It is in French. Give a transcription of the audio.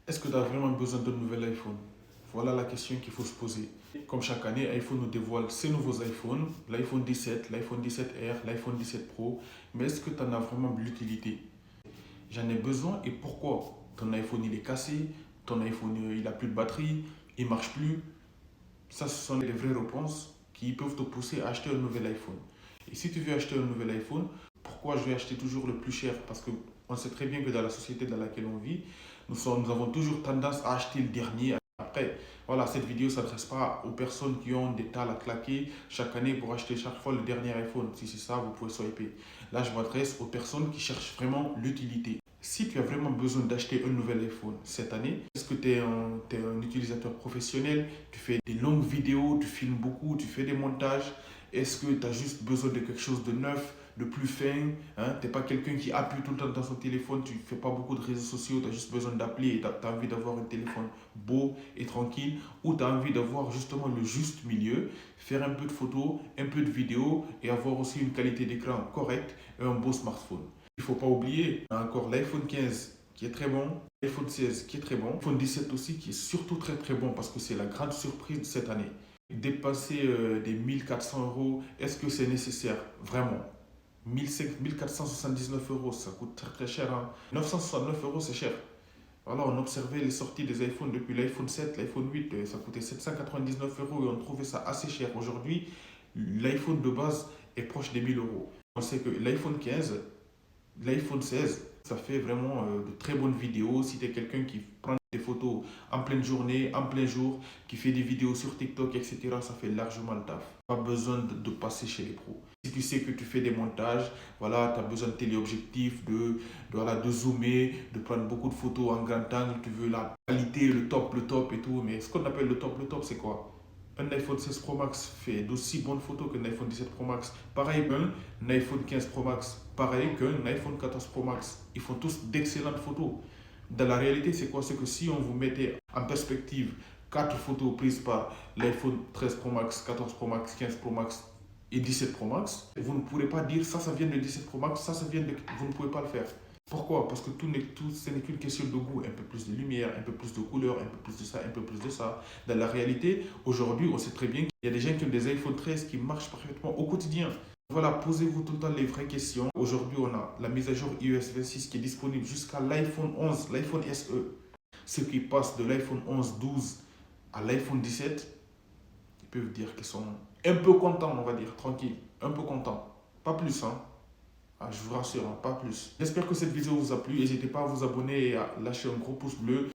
Est-ce que tu as vraiment besoin d'un nouvel iPhone? Voilà la question qu'il faut se poser. Comme chaque année, iPhone nous dévoile ses nouveaux iPhones, l'iPhone 17, l'iPhone 17R, l'iPhone 17 Pro. Mais est-ce que tu en as vraiment l'utilité? J'en ai besoin et pourquoi? Ton iPhone il est cassé, ton iPhone il a plus de batterie, il marche plus. Ça, ce sont les vraies réponses qui peuvent te pousser à acheter un nouvel iPhone. Et si tu veux acheter un nouvel iPhone, pourquoi je vais acheter toujours le plus cher? Parce que on sait très bien que dans la société dans laquelle on vit, nous avons toujours tendance à acheter le dernier. Après, voilà, cette vidéo ne s'adresse pas aux personnes qui ont des talents à claquer chaque année pour acheter chaque fois le dernier iPhone. Si c'est ça, vous pouvez swiper. Là, je m'adresse aux personnes qui cherchent vraiment l'utilité. Si tu as vraiment besoin d'acheter un nouvel iPhone cette année, est-ce que tu es un utilisateur professionnel, tu fais des longues vidéos, tu filmes beaucoup, tu fais des montages? Est-ce que tu as juste besoin de quelque chose de neuf, de plus fin, hein? Tu n'es pas quelqu'un qui appuie tout le temps dans son téléphone, tu ne fais pas beaucoup de réseaux sociaux, tu as juste besoin d'appeler et tu as envie d'avoir un téléphone beau et tranquille, ou tu as envie d'avoir justement le juste milieu, faire un peu de photos, un peu de vidéos et avoir aussi une qualité d'écran correcte et un beau smartphone. Il ne faut pas oublier, on a encore l'iPhone 15 qui est très bon, l'iPhone 16 qui est très bon, l'iPhone 17 aussi qui est surtout très très bon parce que c'est la grande surprise de cette année. Dépasser des 1400 euros, est-ce que c'est nécessaire? Vraiment. 1479 euros, ça coûte très très cher, hein. 969 euros, c'est cher. Alors, on observait les sorties des iPhones depuis l'iPhone 7, l'iPhone 8, ça coûtait 799 euros et on trouvait ça assez cher. Aujourd'hui, l'iPhone de base est proche des 1000 euros. On sait que l'iPhone 15, l'iPhone 16, ça fait vraiment de très bonnes vidéos. Si tu es quelqu'un qui prend des photos en pleine journée, en plein jour, qui fait des vidéos sur TikTok, etc., ça fait largement le taf. Pas besoin de passer chez les pros. Si tu sais que tu fais des montages, voilà, tu as besoin de téléobjectifs, voilà, de zoomer, de prendre beaucoup de photos en grand angle, tu veux la qualité, le top et tout. Mais ce qu'on appelle le top, c'est quoi? Un iPhone 16 Pro Max fait d'aussi bonnes photos qu'un iPhone 17 Pro Max. Pareil qu'un iPhone 15 Pro Max. Pareil qu'un iPhone 14 Pro Max. Ils font tous d'excellentes photos. Dans la réalité, c'est quoi? C'est que si on vous mettait en perspective 4 photos prises par l'iPhone 13 Pro Max, 14 Pro Max, 15 Pro Max et 17 Pro Max, vous ne pourrez pas dire ça, ça vient de 17 Pro Max, ça vient de... Vous ne pouvez pas le faire. Pourquoi? Parce que ce n'est qu'une question de goût. Un peu plus de lumière, un peu plus de couleur, un peu plus de ça, un peu plus de ça. Dans la réalité, aujourd'hui, on sait très bien qu'il y a des gens qui ont des iPhone 13 qui marchent parfaitement au quotidien. Voilà, posez-vous tout le temps les vraies questions. Aujourd'hui, on a la mise à jour iOS 26 qui est disponible jusqu'à l'iPhone 11, l'iPhone SE. Ceux qui passent de l'iPhone 11, 12 à l'iPhone 17, ils peuvent dire qu'ils sont un peu contents, on va dire, tranquille, un peu contents. Pas plus, hein. Ah, je vous rassure, hein, pas plus. J'espère que cette vidéo vous a plu. N'hésitez pas à vous abonner et à lâcher un gros pouce bleu.